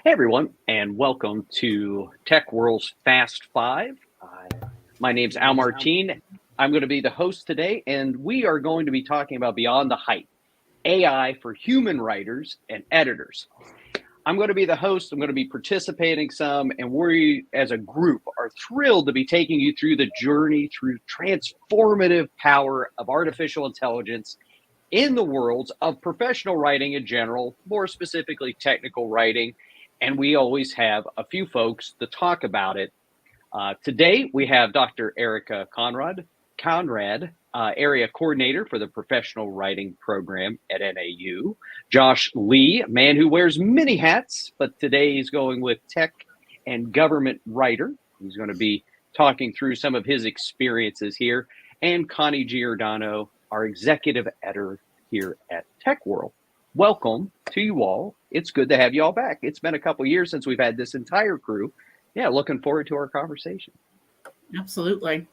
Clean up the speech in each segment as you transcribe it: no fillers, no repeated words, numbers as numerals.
Hey everyone, and welcome to TechWhirl's Fast Five. My name's Al Martin. I'm going to be the host today, and we are going to be talking about Beyond the Hype, AI for human writers and editors. I'm going to be the host. I'm going to be participating some, and we as a group are thrilled to be taking you through the journey through transformative power of artificial intelligence in the worlds of professional writing in general, more specifically technical writing. And we always have a few folks to talk about it. Today, we have Dr. Erika Konrad, Area Coordinator for the Professional Writing Program at NAU. Josh Lee, a man who wears many hats, but today he's going with Tech and Government Writer. He's going to be talking through some of his experiences here. And Connie Giordano, our Executive Editor here at TechWhirl. Welcome to you all. It's good to have you all back. It's been a couple years since we've had this entire crew. Yeah, looking forward to our conversation. Absolutely.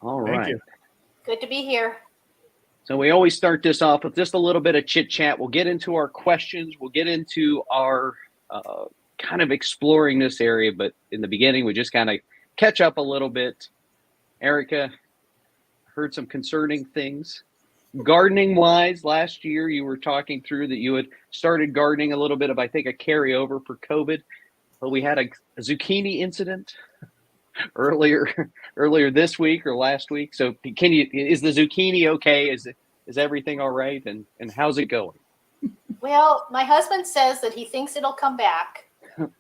All right. Thank you. Good to be here. So we always start this off with just a little bit of chit chat. We'll get into our questions. We'll get into our kind of exploring this area. But in the beginning, we just kind of catch up a little bit. Erika, heard some concerning things. Gardening wise, last year you were talking through that you had started gardening a little bit of, I think, a carryover for COVID. But we had a zucchini incident earlier this week or last week. So is the zucchini okay? Is everything all right? And how's it going? Well, my husband says that he thinks it'll come back.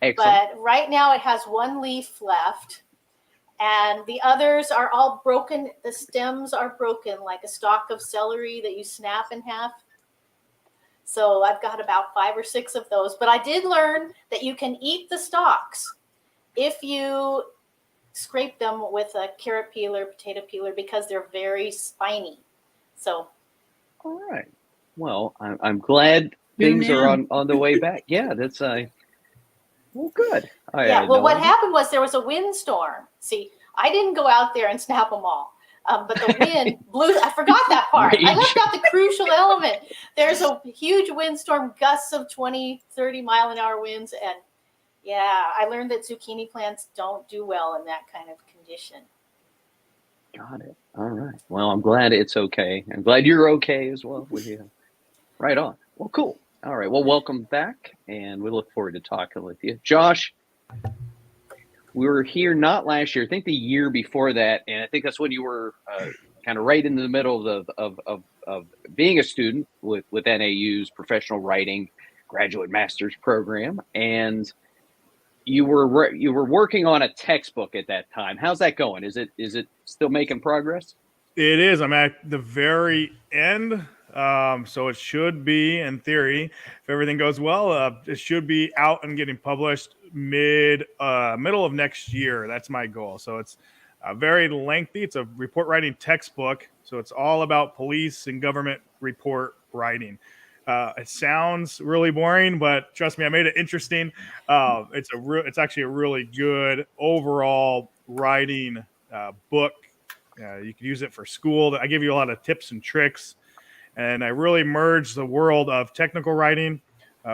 Excellent. But right now it has one leaf left. And the others are all broken. The stems are broken like a stalk of celery that you snap in half. So I've got about 5 or 6 of those. But I did learn that you can eat the stalks if you scrape them with a carrot peeler, potato peeler, because they're very spiny. So. All right. Well, I'm glad things are on the way back. Yeah, that's well, good. Well, what happened was there was a windstorm. See, I didn't go out there and snap them all. But the wind blew. I forgot that part. I left out the crucial element. There's a huge windstorm, gusts of 20, 30 mile an hour winds. And yeah, I learned that zucchini plants don't do well in that kind of condition. Got it. All right. Well, I'm glad it's okay. I'm glad you're okay as well with you. Right on. Well, cool. All right. Well, welcome back. And we look forward to talking with you. Josh, we were here not last year, I think the year before that. And I think that's when you were kind of right in the middle of being a student with NAU's professional writing graduate master's program. And you were working on a textbook at that time. How's that going? Is it still making progress? It is. I'm at the very end. So it should be, in theory, if everything goes well, it should be out and getting published middle of next year. That's my goal. So it's very lengthy. It's a report writing textbook. So it's all about police and government report writing. It sounds really boring, but trust me, I made it interesting. It's actually a really good overall writing book. You can use it for school. I give you a lot of tips and tricks. And I really merged the world of technical writing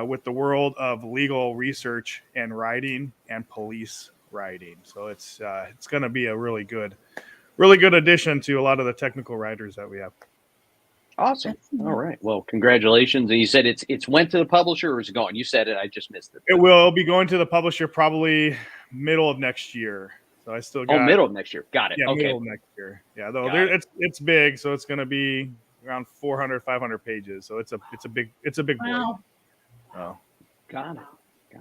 with the world of legal research and writing and police writing. So it's going to be a really good addition to a lot of the technical writers that we have. Awesome. All right. Well, congratulations. And you said it's went to the publisher, or is it going? You said it. I just missed it. It will be going to the publisher probably middle of next year. So I still got middle of next year. Got it. Yeah, okay. Middle of next year. Yeah, though it's big, so it's going to be around 400, 500 pages. So it's a big Wow. book. Oh. Got it.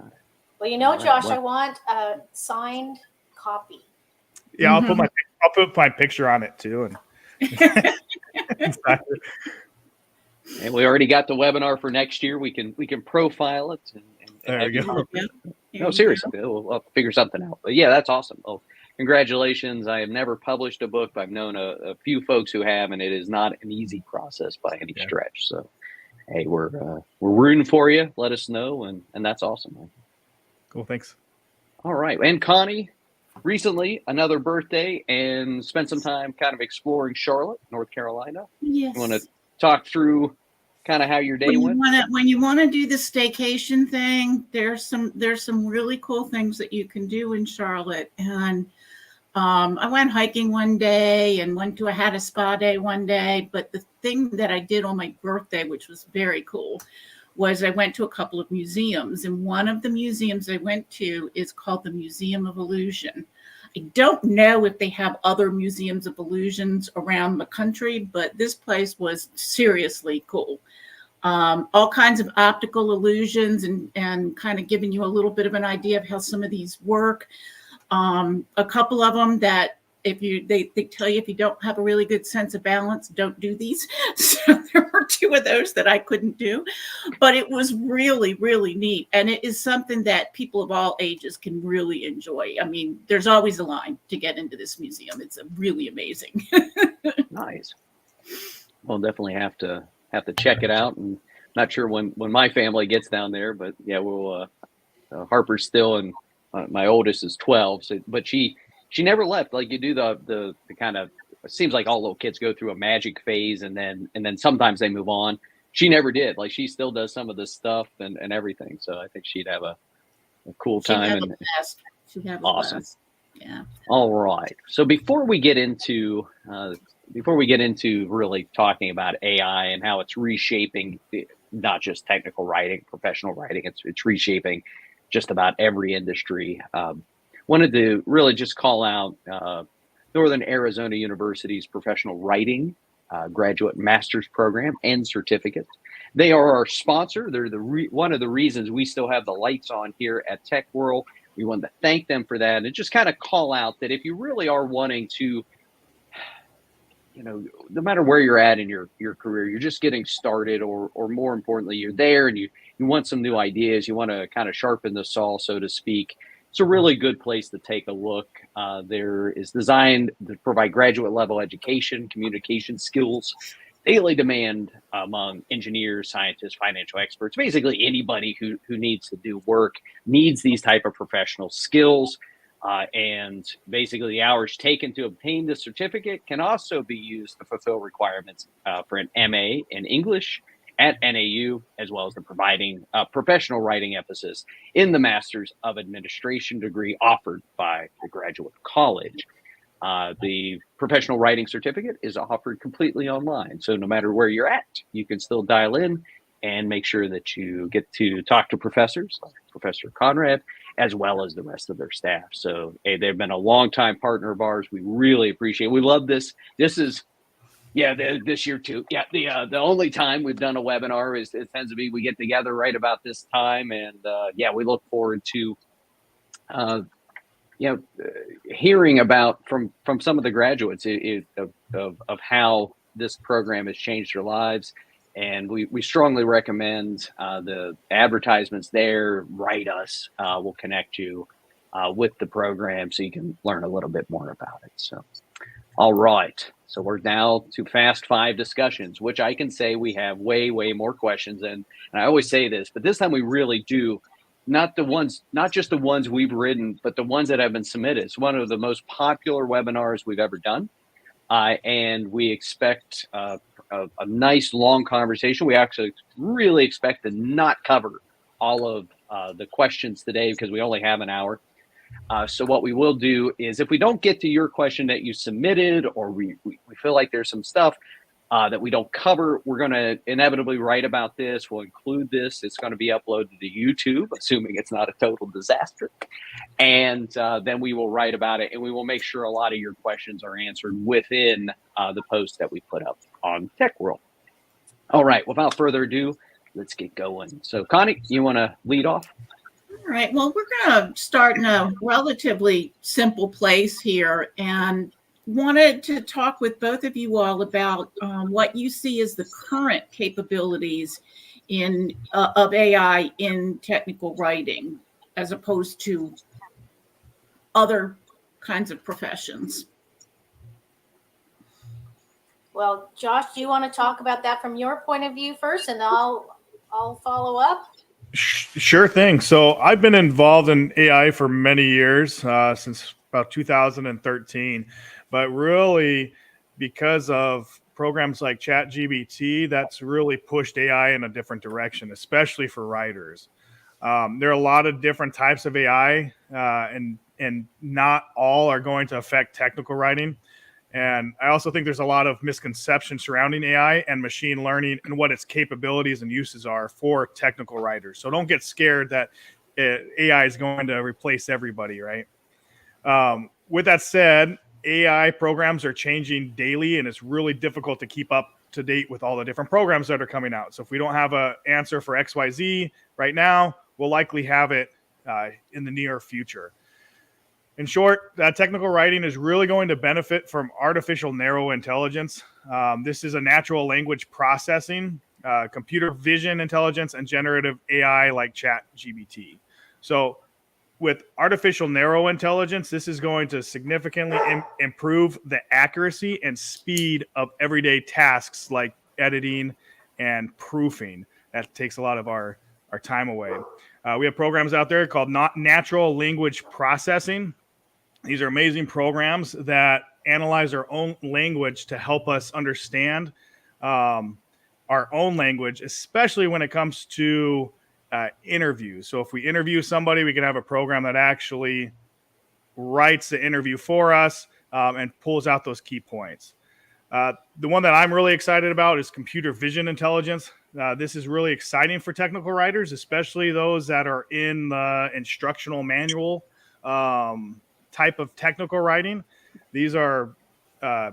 Well, Josh, I want a signed copy. Yeah, I'll put my picture on it too. And exactly. And we already got the webinar for next year. We can profile it. There you go. No, seriously, we'll figure something out. But yeah, that's awesome. Oh, congratulations. I have never published a book, but I've known a few folks who have, and it is not an easy process by any stretch. So, hey, we're rooting for you. Let us know, and that's awesome, man. Cool, thanks. All right, and Connie, recently another birthday, and spent some time kind of exploring Charlotte, North Carolina. Yes. You want to talk through kind of how your day went? When you want to do the staycation thing, there's some really cool things that you can do in Charlotte. And I went hiking one day and had a spa day one day. But the thing that I did on my birthday, which was very cool, was I went to a couple of museums. And one of the museums I went to is called the Museum of Illusion. I don't know if they have other museums of illusions around the country, but this place was seriously cool. All kinds of optical illusions and kind of giving you a little bit of an idea of how some of these work. A couple of them that they tell you if you don't have a really good sense of balance, don't do these. So there were two of those that I couldn't do, but it was really, really neat. And it is something that people of all ages can really enjoy. I mean, there's always a line to get into this museum. It's really amazing. Nice. We'll definitely have to check it out. And not sure when my family gets down there, but yeah, we'll, Harper's still, and my oldest is 12. So, but she never left. Like you do the kind of, it seems like all little kids go through a magic phase and then sometimes they move on. She never did. Like she still does some of this stuff and everything. So I think she'd have a cool time. She'd have a awesome. blast. Yeah. All right. So before we get into really talking about AI and how it's reshaping not just technical writing, professional writing, it's reshaping just about every industry. Wanted to really just call out Northern Arizona University's professional writing graduate master's program and certificate. They are our sponsor. They're one of the reasons we still have the lights on here at TechWhirl. We want to thank them for that and just kind of call out that if you really are wanting to, no matter where you're at in your career, you're just getting started, or more importantly, you're there and you want some new ideas, you want to kind of sharpen the saw, so to speak. It's a really good place to take a look. There is designed to provide graduate level education, communication skills, daily demand among engineers, scientists, financial experts, basically anybody who needs to do work needs these type of professional skills. And basically the hours taken to obtain the certificate can also be used to fulfill requirements for an MA in English at NAU, as well as the providing professional writing emphasis in the Master's of Administration degree offered by the Graduate College. The professional writing certificate is offered completely online. So no matter where you're at, you can still dial in and make sure that you get to talk to professors like Professor Konrad, as well as the rest of their staff. So they've been a longtime partner of ours. We really appreciate it. We love this. This is, this year too. Yeah, the only time we've done a webinar it tends to be we get together right about this time. And we look forward to hearing about from some of the graduates of how this program has changed their lives. And we strongly recommend the advertisements there. Write us. We'll connect you with the program so you can learn a little bit more about it. So, all right. So we're now to Fast Five discussions, which I can say we have way, way more questions. And I always say this, but this time we really do. Not just the ones we've written, but the ones that have been submitted. It's one of the most popular webinars we've ever done. And we expect a nice long conversation. We actually really expect to not cover all of the questions today because we only have an hour. So what we will do is if we don't get to your question that you submitted, or we feel like there's some stuff that we don't cover, we're going to inevitably write about this. We'll include this. It's going to be uploaded to YouTube, assuming it's not a total disaster. And then we will write about it, and we will make sure a lot of your questions are answered within the post that we put up on TechWhirl. All right, without further ado, let's get going. So Connie, you want to lead off? All right, well, we're going to start in a relatively simple place here, and wanted to talk with both of you all about what you see as the current capabilities of AI in technical writing, as opposed to other kinds of professions. Well, Josh, do you want to talk about that from your point of view first, and I'll follow up? Sure thing. So I've been involved in AI for many years, since about 2013. But really, because of programs like ChatGPT, that's really pushed AI in a different direction, especially for writers. There are a lot of different types of AI, and not all are going to affect technical writing. And I also think there's a lot of misconception surrounding AI and machine learning and what its capabilities and uses are for technical writers. So don't get scared that AI is going to replace everybody, right? With that said, AI programs are changing daily, and it's really difficult to keep up to date with all the different programs that are coming out. So if we don't have an answer for XYZ right now, we'll likely have it in the near future. In short, technical writing is really going to benefit from artificial narrow intelligence. This is a natural language processing, computer vision intelligence, and generative AI like ChatGPT. So with artificial narrow intelligence, this is going to significantly improve the accuracy and speed of everyday tasks like editing and proofing. That takes a lot of our time away. We have programs out there called natural language processing. These are amazing programs that analyze our own language to help us understand our own language, especially when it comes to interviews. So if we interview somebody, we can have a program that actually writes the interview for us and pulls out those key points. The one that I'm really excited about is computer vision intelligence. This is really exciting for technical writers, especially those that are in the instructional manual type of technical writing. These are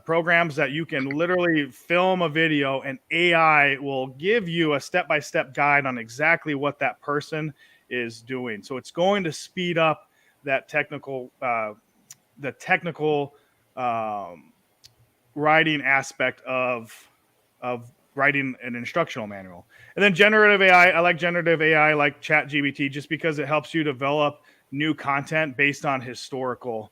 programs that you can literally film a video and AI will give you a step-by-step guide on exactly what that person is doing. So it's going to speed up that technical writing aspect of writing an instructional manual. And then generative AI, I like generative AI like ChatGPT just because it helps you develop new content based on historical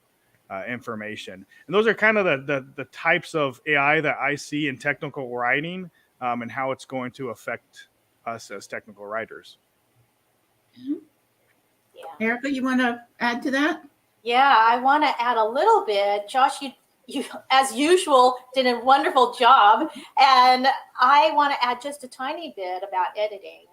information. And those are kind of the types of AI that I see in technical writing and how it's going to affect us as technical writers. Yeah. Erika, you want to add to that? Yeah, I want to add a little bit. Josh, you as usual did a wonderful job, and I want to add just a tiny bit about editing.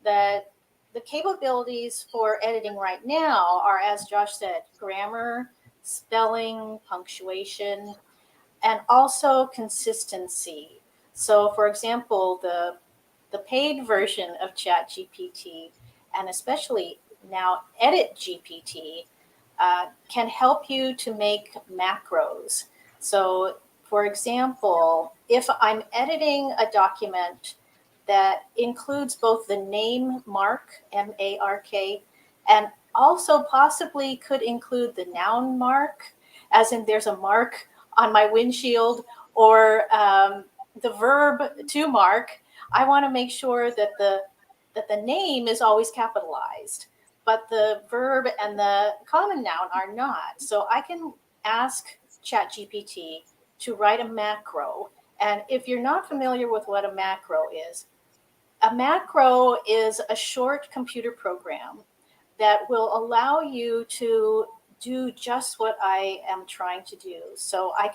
The capabilities for editing right now are, as Josh said, grammar, spelling, punctuation, and also consistency. So, for example, the paid version of ChatGPT, and especially now Edit GPT, can help you to make macros. So, for example, if I'm editing a document that includes both the name mark, M-A-R-K, and also possibly could include the noun mark, as in there's a mark on my windshield, or the verb to mark, I want to make sure that the name is always capitalized, but the verb and the common noun are not. So I can ask ChatGPT to write a macro. And if you're not familiar with what a macro is a short computer program that will allow you to do just what I am trying to do. So I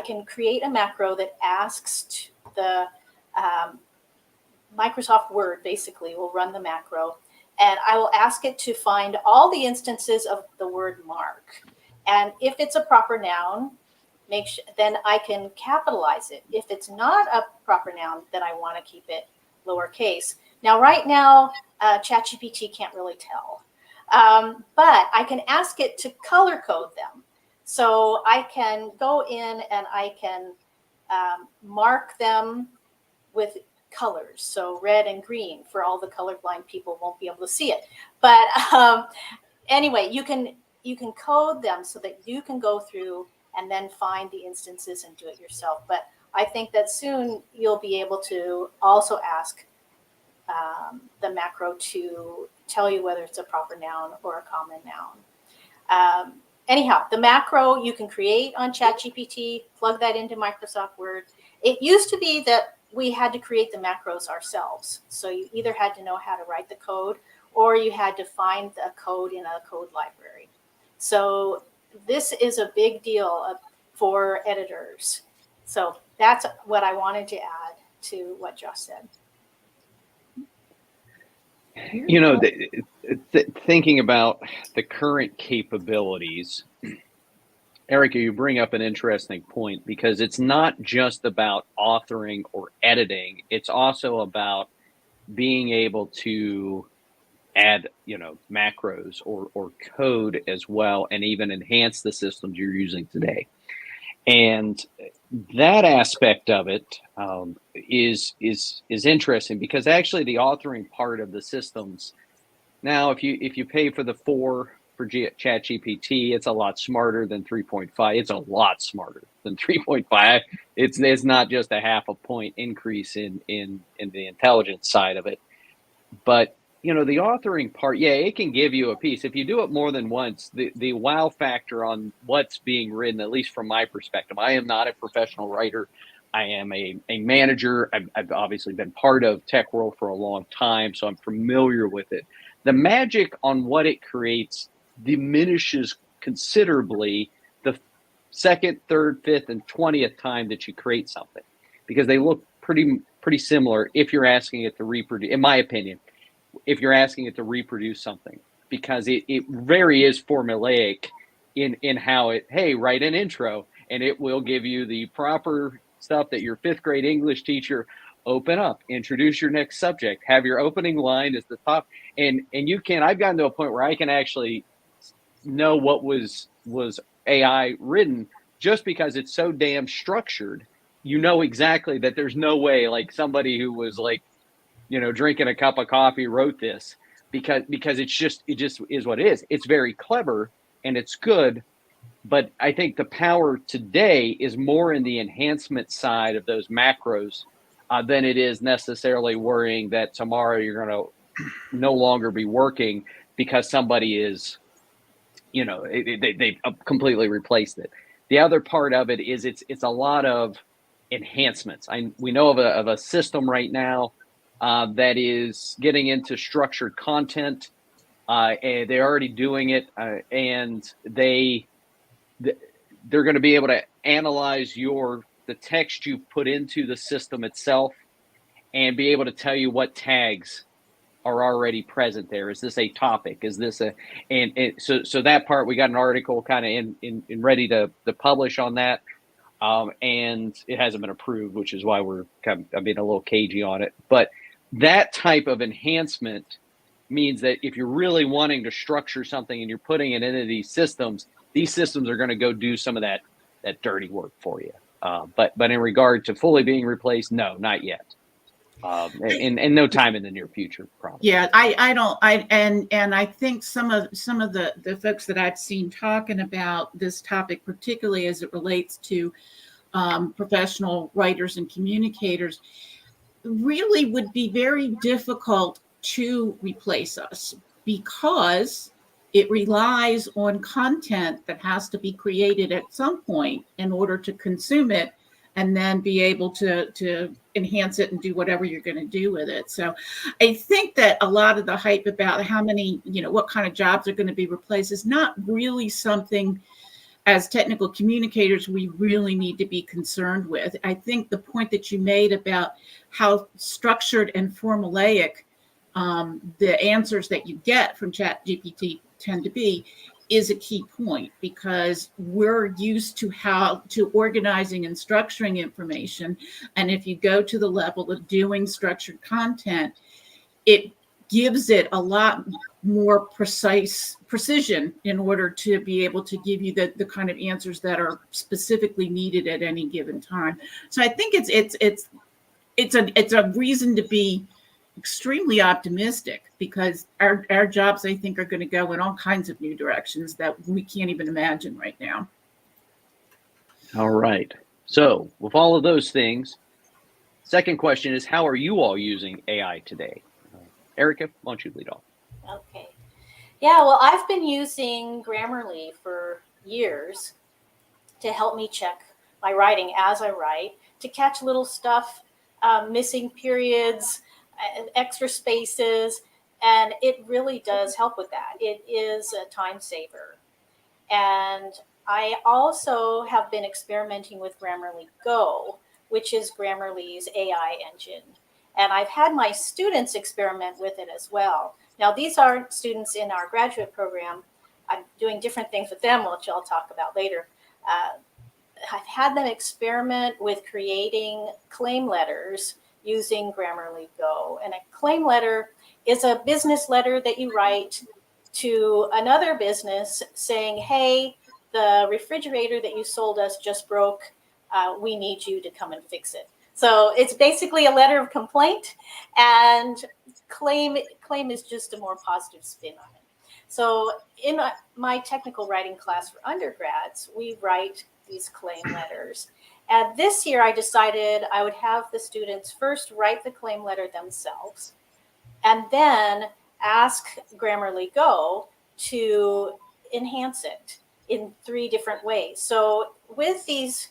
can create a macro that asks the Microsoft Word basically will run the macro, and I will ask it to find all the instances of the word mark. And if it's a proper noun, then I can capitalize it. If it's not a proper noun, then I want to keep it lowercase. Now, right now, ChatGPT can't really tell, but I can ask it to color code them. So I can go in and I can mark them with colors. So red and green for all the colorblind people won't be able to see it. But anyway, you can code them so that you can go through and then find the instances and do it yourself. But I think that soon you'll be able to also ask the macro to tell you whether it's a proper noun or a common noun. Anyhow, the macro you can create on ChatGPT, plug that into Microsoft Word. It used to be that we had to create the macros ourselves. So you either had to know how to write the code or you had to find the code in a code library. So this is a big deal for editors. So that's what I wanted to add to what Josh said. You know, thinking about the current capabilities, Erika, you bring up an interesting point, because it's not just about authoring or editing. It's also about being able to add, macros or code as well, and even enhance the systems you're using today. And that aspect of it is interesting, because actually the authoring part of the systems now, if you pay for the 4 for ChatGPT, it's a lot smarter than 3.5. It's a lot smarter than 3.5. It's not just a half a point increase in the intelligence side of it, but the authoring part, yeah, it can give you a piece. If you do it more than once, the wow factor on what's being written, at least from my perspective, I am not a professional writer. I am a manager. I've obviously been part of TechWhirl for a long time, so I'm familiar with it. The magic on what it creates diminishes considerably the second, third, fifth, and 20th time that you create something, because they look pretty similar if you're asking it to reproduce, in my opinion, if you're asking it to reproduce something, because it very is formulaic in how it, hey, write an intro, and it will give you the proper stuff that your 5th grade English teacher, open up, introduce your next subject, have your opening line as the top, and I've gotten to a point where I can actually know what was AI written, just because it's so damn structured. Exactly that there's no way like somebody who was like, drinking a cup of coffee wrote this, because it just is what it is. It's very clever and it's good, but I think the power today is more in the enhancement side of those macros than it is necessarily worrying that tomorrow you're going to no longer be working because somebody is, they've completely replaced it. The other part of it is it's a lot of enhancements. We know of a system right now that is getting into structured content. And they're already doing it, and they're going to be able to analyze the text you put into the system itself, and be able to tell you what tags are already present there. Is this a topic? Is this so that part, we got an article kind of in ready to publish on that. And it hasn't been approved, which is why I'm being a little cagey on it. But that type of enhancement means that if you're really wanting to structure something and you're putting it into these systems are going to go do some of that dirty work for you. But in regard to fully being replaced, no, not yet. And no time in the near future, probably. Yeah, I think some of the folks that I've seen talking about this topic, particularly as it relates to professional writers and communicators, really would be very difficult to replace us, because it relies on content that has to be created at some point in order to consume it, and then be able to enhance it and do whatever you're going to do with it. So I think that a lot of the hype about how many, what kind of jobs are going to be replaced is not really something as technical communicators we really need to be concerned with. I think the point that you made about how structured and formulaic the answers that you get from ChatGPT tend to be is a key point, because we're used to organizing and structuring information. And if you go to the level of doing structured content, it gives it a lot more precision in order to be able to give you the kind of answers that are specifically needed at any given time. So I think it's a reason to be extremely optimistic, because our jobs, I think, are going to go in all kinds of new directions that we can't even imagine right now. All right. So with all of those things, second question is, how are you all using AI today? Erika, why don't you lead off? Okay. Yeah, well, I've been using Grammarly for years to help me check my writing as I write, to catch little stuff, missing periods, extra spaces, and it really does help with that. It is a time saver. And I also have been experimenting with Grammarly Go, which is Grammarly's AI engine. And I've had my students experiment with it as well. Now, these aren't students in our graduate program. I'm doing different things with them, which I'll talk about later. I've had them experiment with creating claim letters using Grammarly Go. And a claim letter is a business letter that you write to another business saying, hey, the refrigerator that you sold us just broke. We need you to come and fix it. So it's basically a letter of complaint, and claim is just a more positive spin on it. So in my technical writing class for undergrads, we write these claim letters. And this year I decided I would have the students first write the claim letter themselves and then ask Grammarly Go to enhance it in 3 different ways. So with these,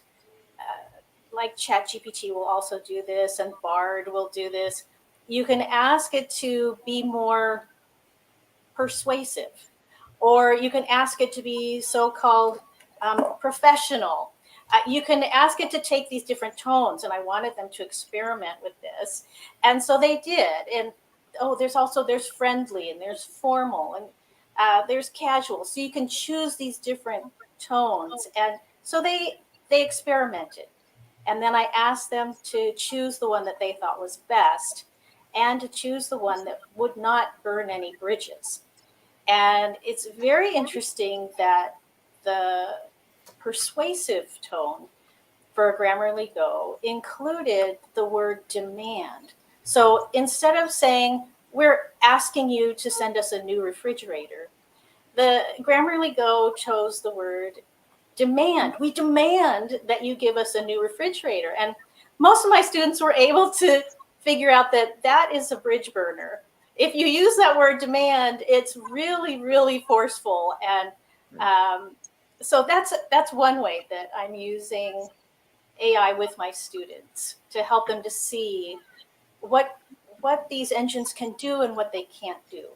like ChatGPT will also do this and Bard will do this, you can ask it to be more persuasive, or you can ask it to be so-called professional. You can ask it to take these different tones, and I wanted them to experiment with this. And so they did. And there's friendly, and there's formal, and there's casual. So you can choose these different tones. And so they experimented. And then I asked them to choose the one that they thought was best and to choose the one that would not burn any bridges. And it's very interesting that the persuasive tone for Grammarly Go included the word demand. So instead of saying, we're asking you to send us a new refrigerator, the Grammarly Go chose the word demand. We demand that you give us a new refrigerator. And most of my students were able to figure out that that is a bridge burner. If you use that word demand, it's really, really forceful. And so that's one way that I'm using AI with my students to help them to see what these engines can do and what they can't do.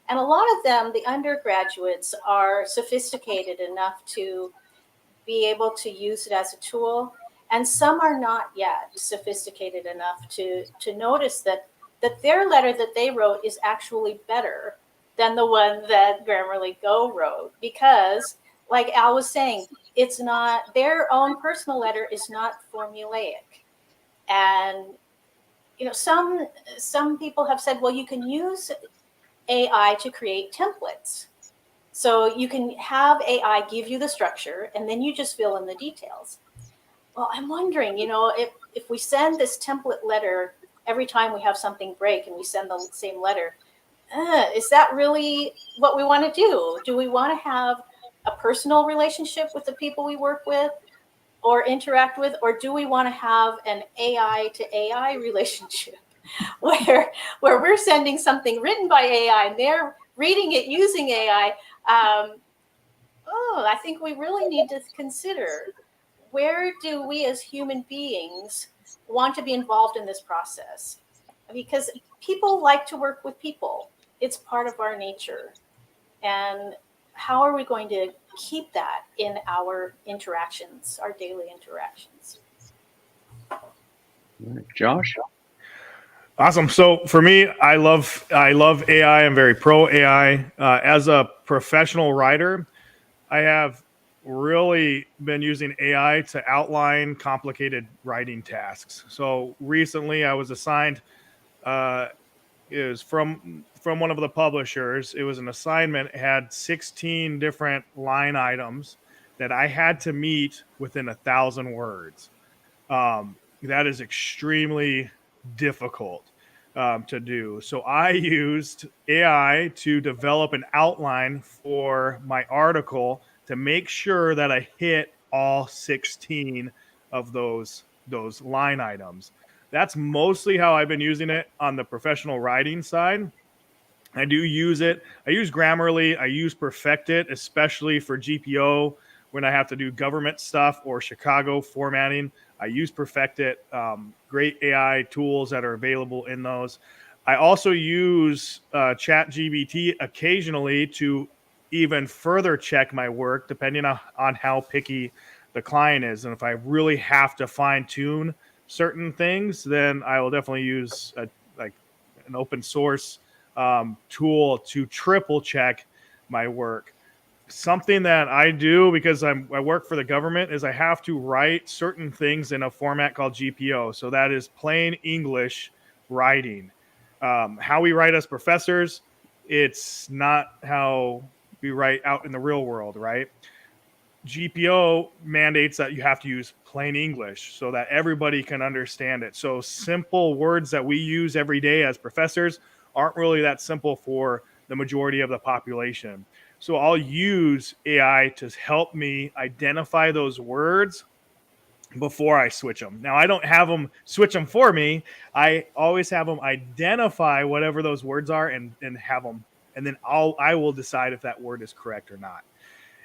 And a lot of them, the undergraduates, are sophisticated enough to be able to use it as a tool. And some are not yet sophisticated enough to notice that their letter that they wrote is actually better than the one that Grammarly Go wrote. Because, like Al was saying, it's not, their own personal letter is not formulaic. And, you know, some people have said, well, you can use AI to create templates. So you can have AI give you the structure and then you just fill in the details. Well, I'm wondering, you know, if we send this template letter every time we have something break and we send the same letter, is that really what we want to do? Do we want to have a personal relationship with the people we work with or interact with, or do we want to have an AI to AI relationship where we're sending something written by AI and they're reading it using AI? I think we really need to consider, where do we as human beings want to be involved in this process? Because people like to work with people. It's part of our nature. And how are we going to keep that in our interactions, our daily interactions? Josh? Awesome. So for me, I love AI. I'm very pro AI. As a professional writer, I have really been using AI to outline complicated writing tasks. So recently, I was assigned, it was from one of the publishers. It was an assignment. It had 16 different line items that I had to meet within 1,000 words. That is extremely difficult to do. So I used AI to develop an outline for my article to make sure that I hit all 16 of those line items. That's mostly how I've been using it on the professional writing side. I do use it. I use Grammarly. I use Perfect It, especially for GPO when I have to do government stuff or Chicago formatting. I use Perfect It. Great AI tools that are available in those. I also use ChatGPT occasionally to even further check my work, depending on how picky the client is. And if I really have to fine tune certain things, then I will definitely use an open source tool to triple check my work. Something that I do because I work for the government is I have to write certain things in a format called GPO. So that is plain English writing. How we write as professors, it's not how we write out in the real world, right? GPO mandates that you have to use plain English so that everybody can understand it. So simple words that we use every day as professors aren't really that simple for the majority of the population. So I'll use AI to help me identify those words before I switch them. Now, I don't have them switch them for me. I always have them identify whatever those words are and have them, and then I will decide if that word is correct or not.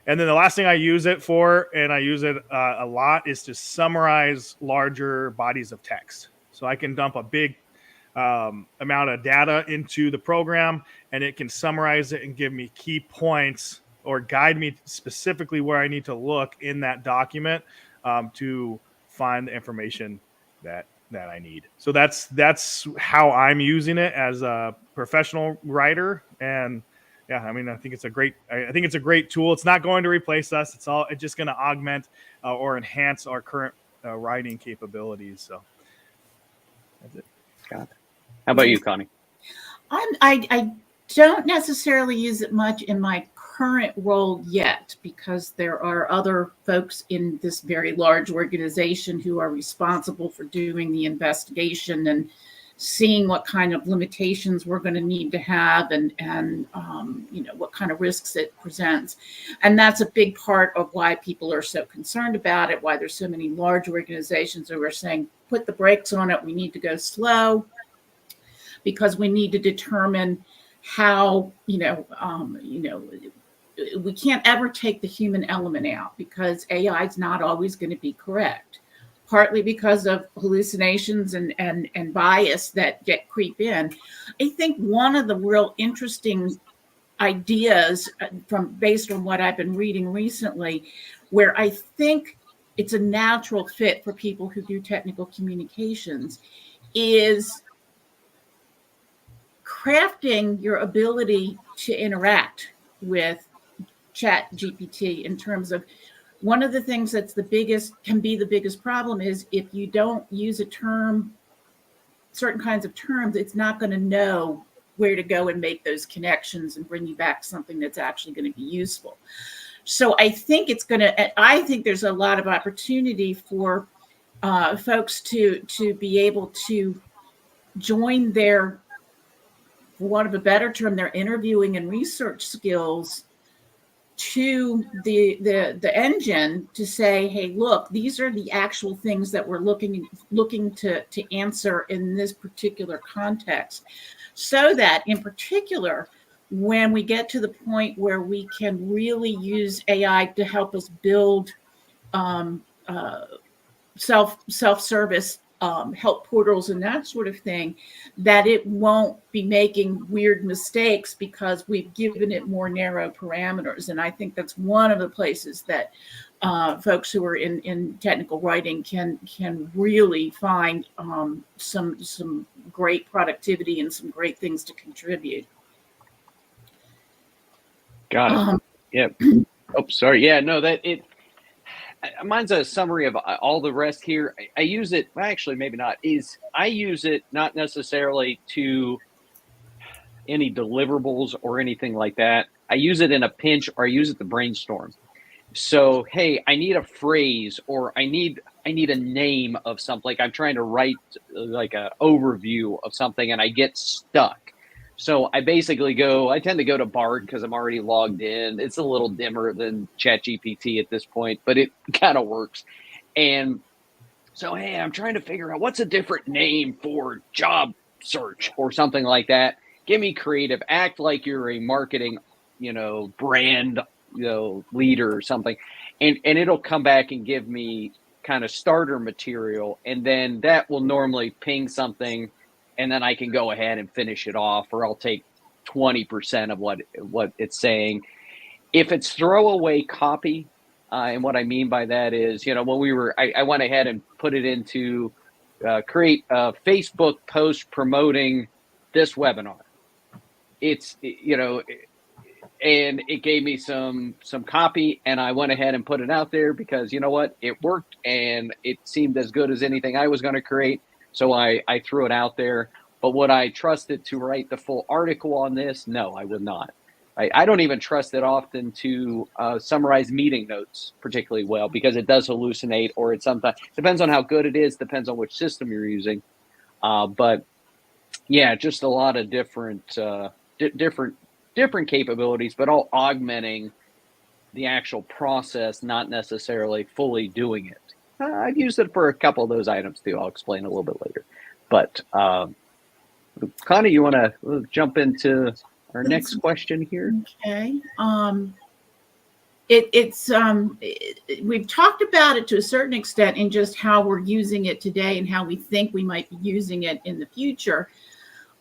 And then the last thing I use it for, and I use it a lot, is to summarize larger bodies of text. So I can dump a big amount of data into the program, and it can summarize it and give me key points or guide me specifically where I need to look in that document to find the information that I need. So that's how I'm using it as a professional writer. And yeah, I mean, I think it's a great tool. It's not going to replace us. It's just going to augment or enhance our current writing capabilities. So that's it. Got it. How about you, Connie? I don't necessarily use it much in my current role yet, because there are other folks in this very large organization who are responsible for doing the investigation and seeing what kind of limitations we're going to need to have, and what kind of risks it presents. And that's a big part of why people are so concerned about it, why there's so many large organizations who are saying, put the brakes on it, we need to go slow, because we need to determine how, we can't ever take the human element out, because AI is not always going to be correct, partly because of hallucinations and bias that creep in. I think one of the real interesting ideas based on what I've been reading recently, where I think it's a natural fit for people who do technical communications, is crafting your ability to interact with Chat GPT in terms of, one of the things that's can be the biggest problem is if you don't use certain kinds of terms, it's not going to know where to go and make those connections and bring you back something that's actually going to be useful. So I think there's a lot of opportunity for folks to be able to join their, for want of a better term, their interviewing and research skills to the engine to say, hey, look, these are the actual things that we're looking to answer in this particular context, so that in particular, when we get to the point where we can really use AI to help us build self-service help portals and that sort of thing, that it won't be making weird mistakes because we've given it more narrow parameters. And I think that's one of the places that folks who are in technical writing can really find some great productivity and some great things to contribute. Got it. Yeah. Oh, sorry. Yeah, no, mine's a summary of all the rest here. I use it, well, actually, maybe not, I use it not necessarily to any deliverables or anything like that. I use it in a pinch, or I use it to brainstorm. So, hey, I need a phrase, or I need a name of something. Like I'm trying to write like an overview of something and I get stuck. So I tend to go to Bard because I'm already logged in. It's a little dimmer than ChatGPT at this point, but it kind of works. And so, hey, I'm trying to figure out what's a different name for job search or something like that. Give me creative, act like you're a marketing, brand, leader or something. And it'll come back and give me kind of starter material. And then that will normally ping something, and then I can go ahead and finish it off, or I'll take 20% of what it's saying. If it's throwaway copy, and what I mean by that is, when I went ahead and put it into create a Facebook post promoting this webinar. It's, and it gave me some copy, and I went ahead and put it out there because you know what, it worked and it seemed as good as anything I was going to create. So I threw it out there. But would I trust it to write the full article on this? No, I would not. I don't even trust it often to summarize meeting notes particularly well, because it does hallucinate, or it sometimes depends on how good it is, depends on which system you're using. But yeah, just a lot of different different capabilities, but all augmenting the actual process, not necessarily fully doing it. I've used it for a couple of those items too. I'll explain a little bit later. But Connie, you want to jump into our next question here? Okay. We've talked about it to a certain extent in just how we're using it today and how we think we might be using it in the future.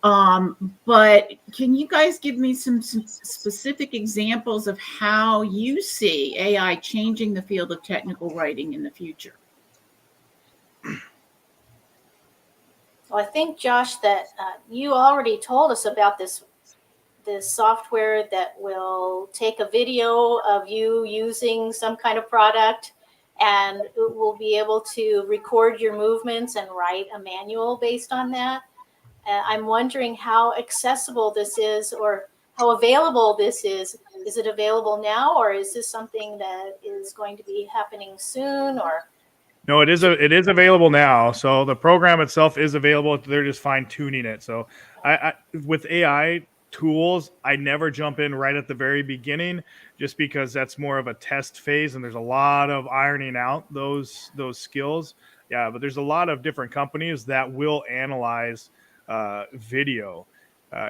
But can you guys give me some specific examples of how you see AI changing the field of technical writing in the future? Well, I think, Josh, that you already told us about this software that will take a video of you using some kind of product, and it will be able to record your movements and write a manual based on that. I'm wondering how accessible this is, or how available this is. Is it available now, or is this something that is going to be happening soon? Or No, it is available now. So the program itself is available. They're just fine tuning it. So I with AI tools, I never jump in right at the very beginning, just because that's more of a test phase, and there's a lot of ironing out those skills. Yeah, but there's a lot of different companies that will analyze video.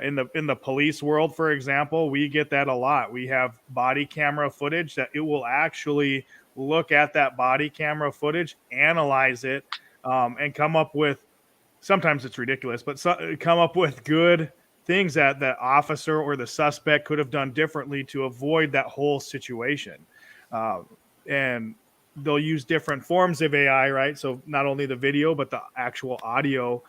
In the police world, for example, we get that a lot. We have body camera footage that it will actually look at that body camera footage, analyze it, and come up with, sometimes it's ridiculous, but come up with good things that the officer or the suspect could have done differently to avoid that whole situation. And they'll use different forms of AI, right? So not only the video, but the actual audio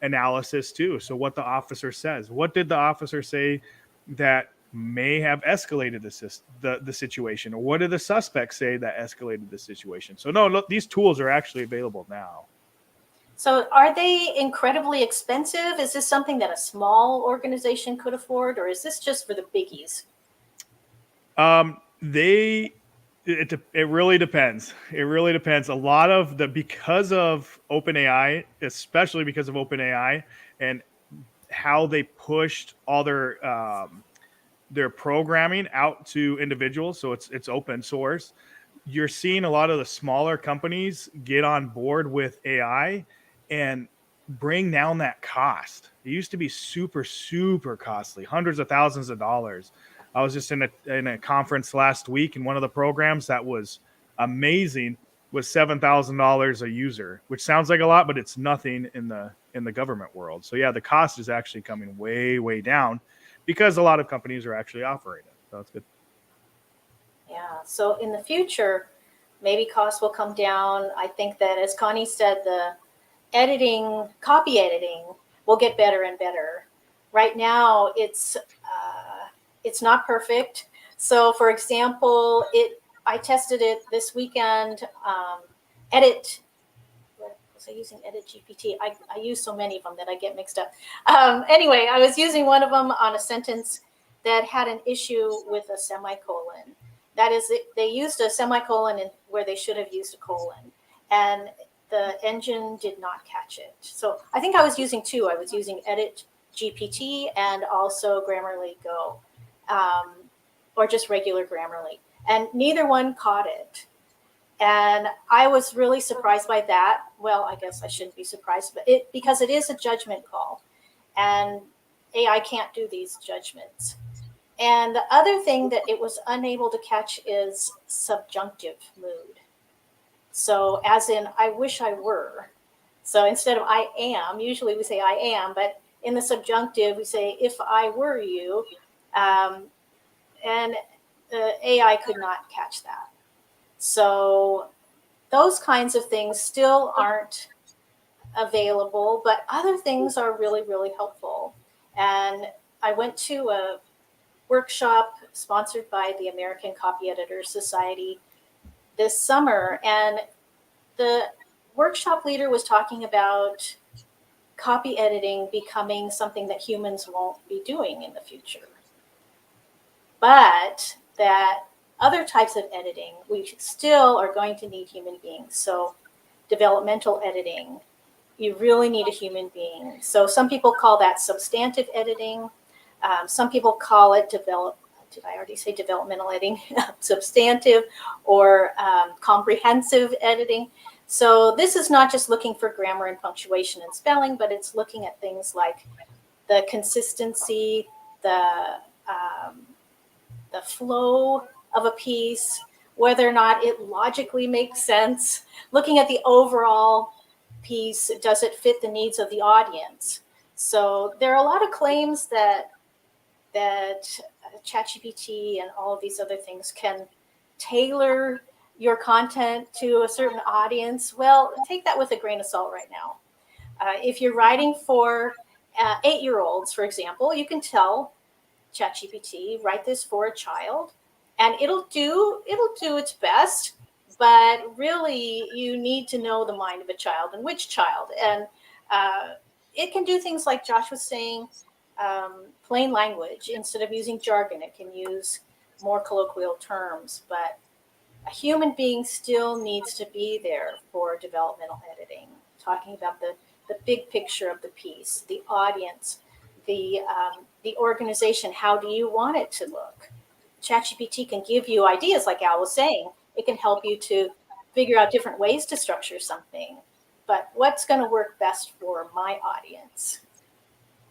analysis too. So what the officer says, what did the officer say that may have escalated the situation, or what did the suspect say that escalated the situation? So no, look, these tools are actually available now. So are they incredibly expensive? Is this something that a small organization could afford, or is this just for the biggies? It really depends. It really depends. A lot of because of OpenAI, especially because of OpenAI and how they pushed all their programming out to individuals, so it's open source. You're seeing a lot of the smaller companies get on board with AI and bring down that cost. It used to be super, super costly, hundreds of thousands of dollars. I was just in a conference last week, and one of the programs that was amazing was $7,000 a user, which sounds like a lot, but it's nothing in the government world. So yeah, the cost is actually coming way, way down because a lot of companies are actually offering it. So that's good. Yeah. So in the future, maybe costs will come down. I think that, as Connie said, the copy editing will get better and better. Right now, it's not perfect. So, for example, I tested it this weekend. Was I using Edit GPT? I use so many of them that I get mixed up. Anyway, I was using one of them on a sentence that had an issue with a semicolon. That is, they used a semicolon where they should have used a colon, and the engine did not catch it. So I think I was using two. I was using Edit GPT and also Grammarly Go, or just regular Grammarly, and neither one caught it. And I was really surprised by that. Well, I guess I shouldn't be surprised, but because it is a judgment call, and AI can't do these judgments. And the other thing that it was unable to catch is subjunctive mood. So as in, I wish I were. So instead of I am, usually we say I am, but in the subjunctive, we say if I were you, and the AI could not catch that. So those kinds of things still aren't available, but other things are really, really helpful. And I went to a workshop sponsored by the American Copy Editors Society this summer, and the workshop leader was talking about copy editing becoming something that humans won't be doing in the future, but that other types of editing, we still are going to need human beings. So developmental editing, you really need a human being. So some people call that substantive editing. Some people call it did I already say developmental editing? Substantive or comprehensive editing. So this is not just looking for grammar and punctuation and spelling, but it's looking at things like the consistency, the flow of a piece, whether or not it logically makes sense, looking at the overall piece, does it fit the needs of the audience? So there are a lot of claims that ChatGPT and all of these other things can tailor your content to a certain audience. Well, take that with a grain of salt right now. If you're writing for 8-year-olds, for example, you can tell ChatGPT, write this for a child, and it'll do its best. But really, you need to know the mind of a child and which child. And it can do things like Josh was saying, plain language. Instead of using jargon, it can use more colloquial terms. But a human being still needs to be there for developmental editing, talking about the big picture of the piece, the audience, the organization. How do you want it to look? ChatGPT can give you ideas, like Al was saying. It can help you to figure out different ways to structure something. But what's going to work best for my audience?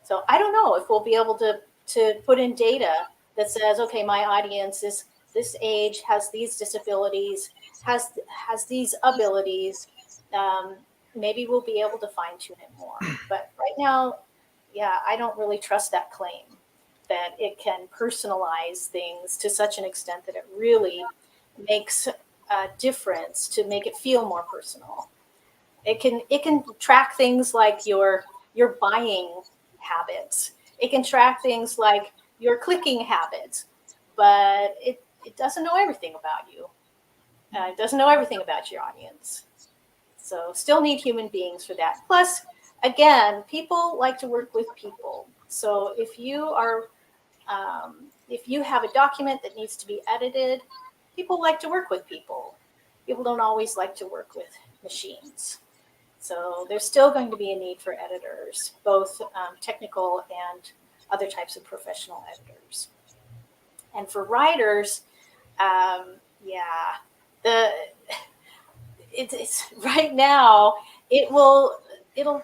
So I don't know if we'll be able to put in data that says, okay, my audience is this age, has these disabilities, has these abilities. Maybe we'll be able to fine tune it more. But right now, yeah, I don't really trust that claim that it can personalize things to such an extent that it really makes a difference to make it feel more personal. It can track things like your buying habits. It can track things like your clicking habits, but it doesn't know everything about you. It doesn't know everything about your audience. So still need human beings for that. Plus, again, people like to work with people. So if you have a document that needs to be edited, people like to work with people. People don't always like to work with machines. So there's still going to be a need for editors, both technical and other types of professional editors. And for writers, it's right now, it'll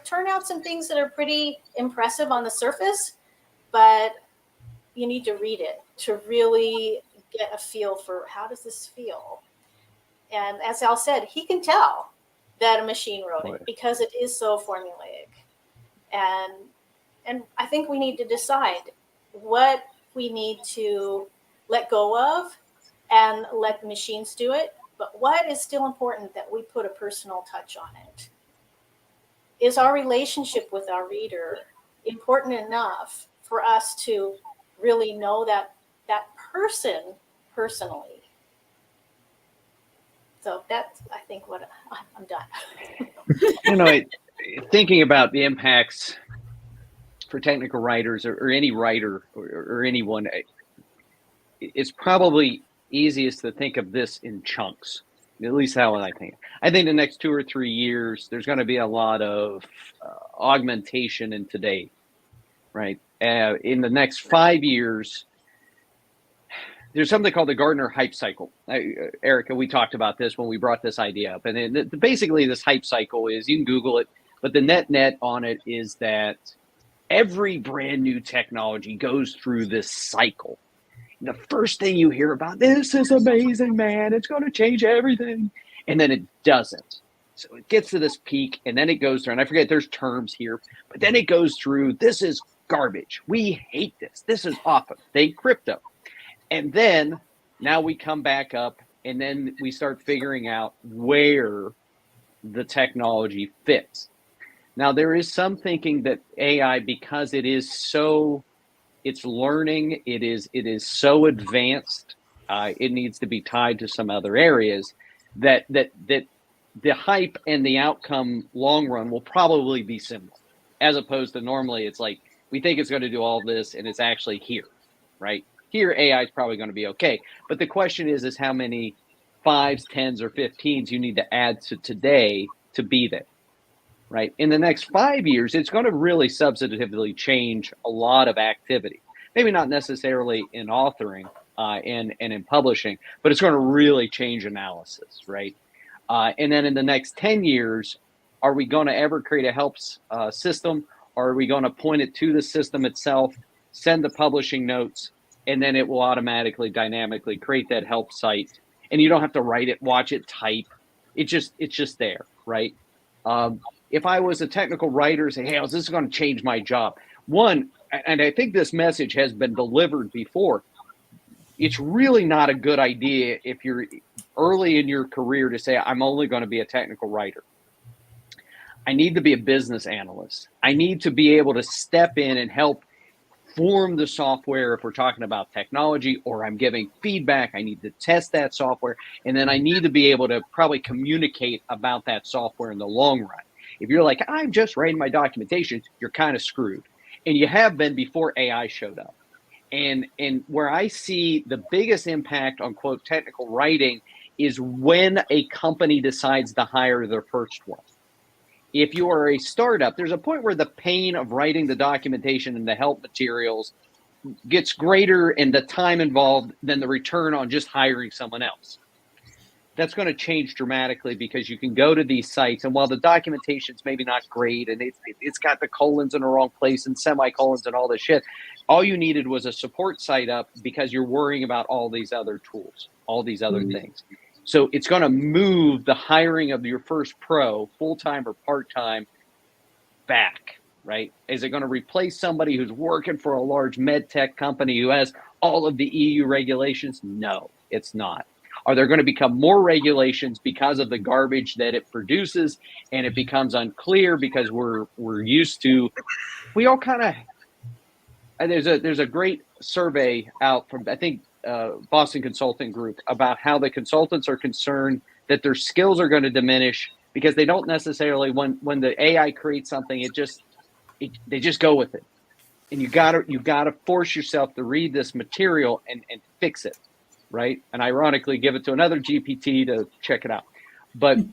turn out some things that are pretty impressive on the surface, but you need to read it to really get a feel for how does this feel. And as Al said, he can tell that a machine wrote it because it is so formulaic. And I think we need to decide what we need to let go of and let the machines do it. But what is still important that we put a personal touch on it? Is our relationship with our reader important enough for us to really know that person personally? So that's, I think, what I'm done. Thinking about the impacts for technical writers or any writer or anyone, it's probably easiest to think of this in chunks. At least how I think. I think the next 2 or 3 years, there's going to be a lot of augmentation in today, right? In the next 5 years, there's something called the Gartner hype cycle. Erika, we talked about this when we brought this idea up. And basically this hype cycle is, you can Google it, but the net on it is that every brand new technology goes through this cycle. The first thing you hear about, this is amazing, man, it's going to change everything. And then it doesn't. So it gets to this peak, and then it goes through, and I forget there's terms here, but then it goes through, this is garbage. We hate this. This is awful. Think crypto. And then now we come back up, and then we start figuring out where the technology fits. Now, there is some thinking that AI, because it's learning, it is so advanced, it needs to be tied to some other areas, that the hype and the outcome long run will probably be similar, as opposed to normally it's like we think it's going to do all this and it's actually here, right? Here, AI is probably going to be okay, but the question is how many fives, tens, or 15s you need to add to today to be there, right? In the next 5 years, it's going to really substantively change a lot of activity. Maybe not necessarily in authoring and in publishing, but it's going to really change analysis, right? And then in the next 10 years, are we going to ever create a helps system? Or are we going to point it to the system itself, send the publishing notes, and then it will automatically, dynamically create that help site? And you don't have to write it, watch it, type. It's just there, right? If I was a technical writer, say, hey, this is going to change my job. One, and I think this message has been delivered before, it's really not a good idea if you're early in your career to say, I'm only going to be a technical writer. I need to be a business analyst. I need to be able to step in and help form the software if we're talking about technology, or I'm giving feedback. I need to test that software. And then I need to be able to probably communicate about that software in the long run. If you're like, I'm just writing my documentation, you're kind of screwed. And you have been before AI showed up. And where I see the biggest impact on, quote, technical writing is when a company decides to hire their first one. If you are a startup, there's a point where the pain of writing the documentation and the help materials gets greater and the time involved than the return on just hiring someone else. That's going to change dramatically because you can go to these sites, and while the documentation's maybe not great and it's got the colons in the wrong place and semicolons and all this shit, all you needed was a support site up because you're worrying about all these other tools, all these other things. So it's going to move the hiring of your first pro, full-time or part-time, back, right? Is it going to replace somebody who's working for a large med tech company who has all of the EU regulations? No, it's not. Are there going to become more regulations because of the garbage that it produces, and it becomes unclear because we're used to? We all kind of. There's a great survey out from, I think, Boston Consulting Group about how the consultants are concerned that their skills are going to diminish because they don't necessarily, when the AI creates something, they just go with it, and you gotta force yourself to read this material and fix it. Right, and ironically, give it to another GPT to check it out. But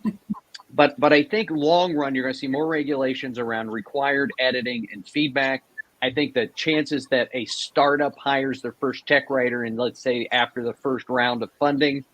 I think long run, you're going to see more regulations around required editing and feedback. I think the chances that a startup hires their first tech writer, and let's say after the first round of funding,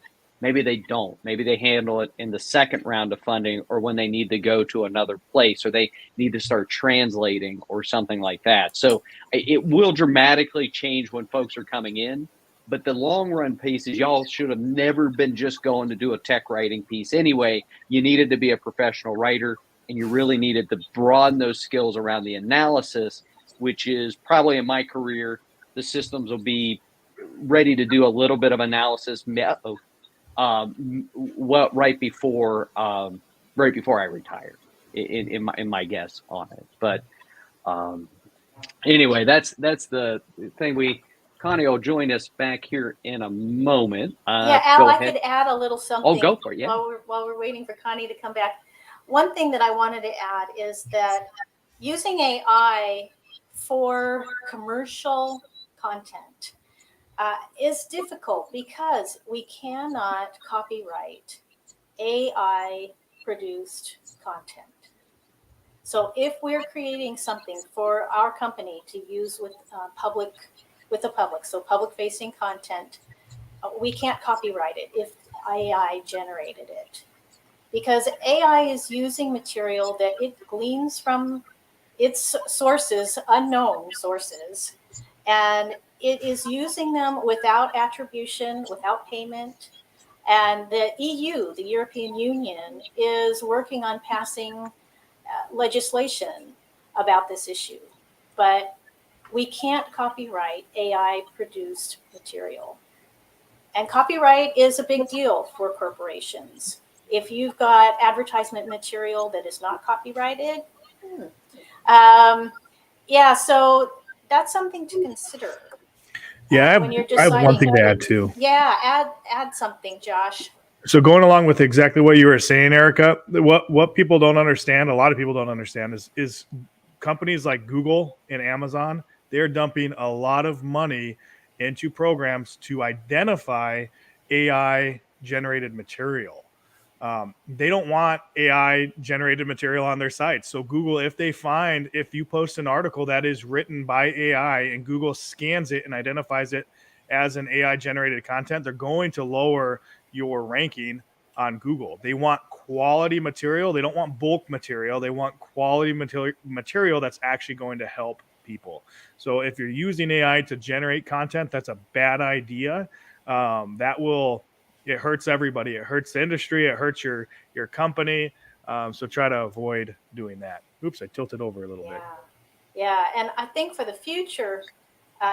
maybe they don't. Maybe they handle it in the second round of funding, or when they need to go to another place, or they need to start translating or something like that. So it will dramatically change when folks are coming in. But the long run piece is y'all should have never been just going to do a tech writing piece anyway. You needed to be a professional writer, and you really needed to broaden those skills around the analysis, which is probably in my career, the systems will be ready to do a little bit of analysis right before I retire, in my guess on it. But anyway, that's the thing. Connie will join us back here in a moment. Yeah, Al, I could add a little something. Oh, go for it, yeah. While we're waiting for Connie to come back. One thing that I wanted to add is that using AI for commercial content is difficult because we cannot copyright AI-produced content. So if we're creating something for our company to use with the public, so public-facing content, we can't copyright it if AI generated it. Because AI is using material that it gleans from its sources, unknown sources, and it is using them without attribution, without payment. And the EU, the European Union, is working on passing legislation about this issue. But we can't copyright AI-produced material. And copyright is a big deal for corporations. If you've got advertisement material that is not copyrighted, Yeah, so that's something to consider Yeah, when you're I have one deciding. thing to add too. Yeah, add something, Josh. So going along with exactly what you were saying, Erica, what people don't understand, a lot of people don't understand, is companies like Google and Amazon, they're dumping a lot of money into programs to identify AI generated material. They don't want AI generated material on their site. So Google, if you post an article that is written by AI and Google scans it and identifies it as an AI generated content, they're going to lower your ranking on Google. They want quality material. They don't want bulk material. They want quality material that's actually going to help people. So if you're using AI to generate content, that's a bad idea. It hurts everybody. It hurts the industry. It hurts your company. So try to avoid doing that. Oops, I tilted over a little bit. Yeah, and I think for the future,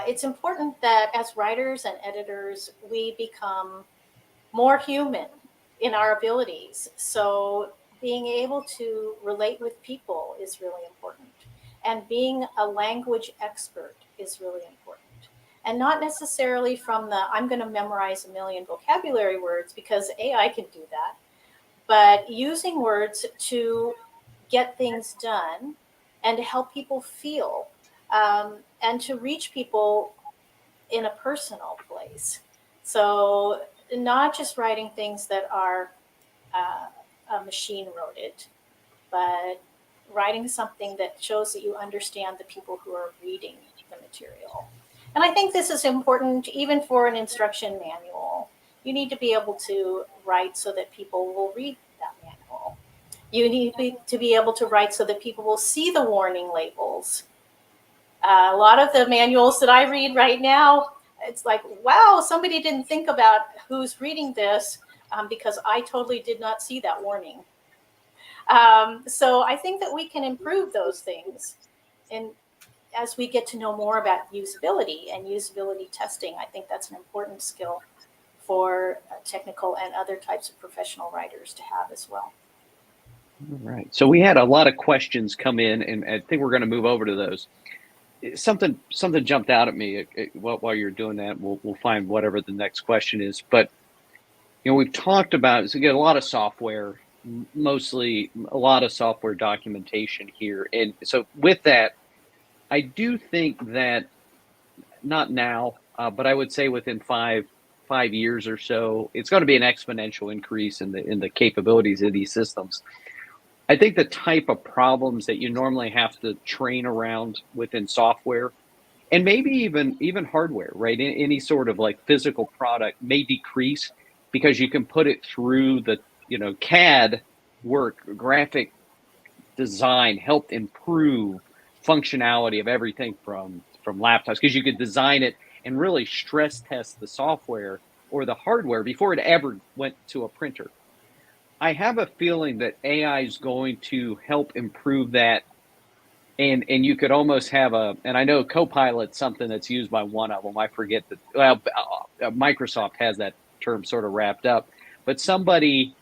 it's important that as writers and editors, we become more human in our abilities. So being able to relate with people is really important. And being a language expert is really important. And not necessarily from the I'm going to memorize a million vocabulary words, because AI can do that, but using words to get things done and to help people feel, and to reach people in a personal place. So not just writing things that are a machine wrote it, but writing something that shows that you understand the people who are reading the material. And I think this is important even for an instruction manual. You need to be able to write so that people will read that manual. You need to be able to write so that people will see the warning labels. A lot of the manuals that I read right now, it's like, wow, somebody didn't think about who's reading this, because I totally did not see that warning. So I think that we can improve those things. And as we get to know more about usability and usability testing, I think that's an important skill for technical and other types of professional writers to have as well. All right. So we had a lot of questions come in, and I think we're going to move over to those. Something jumped out at me while you're doing that. We'll find whatever the next question is. But we've talked about, so we get a lot of software, mostly a lot of software documentation here, and so with that, I do think that not now, but I would say within 5 years or so, it's going to be an exponential increase in the capabilities of these systems. I think the type of problems that you normally have to train around within software, and maybe even hardware, right? Any sort of like physical product may decrease because you can put it through the CAD work, graphic design helped improve functionality of everything from laptops, because you could design it and really stress test the software or the hardware before it ever went to a printer. I have a feeling that AI is going to help improve that, and you could almost have and I know Copilot's something that's used by one of them. I forget that. Well, Microsoft has that term sort of wrapped up, but somebody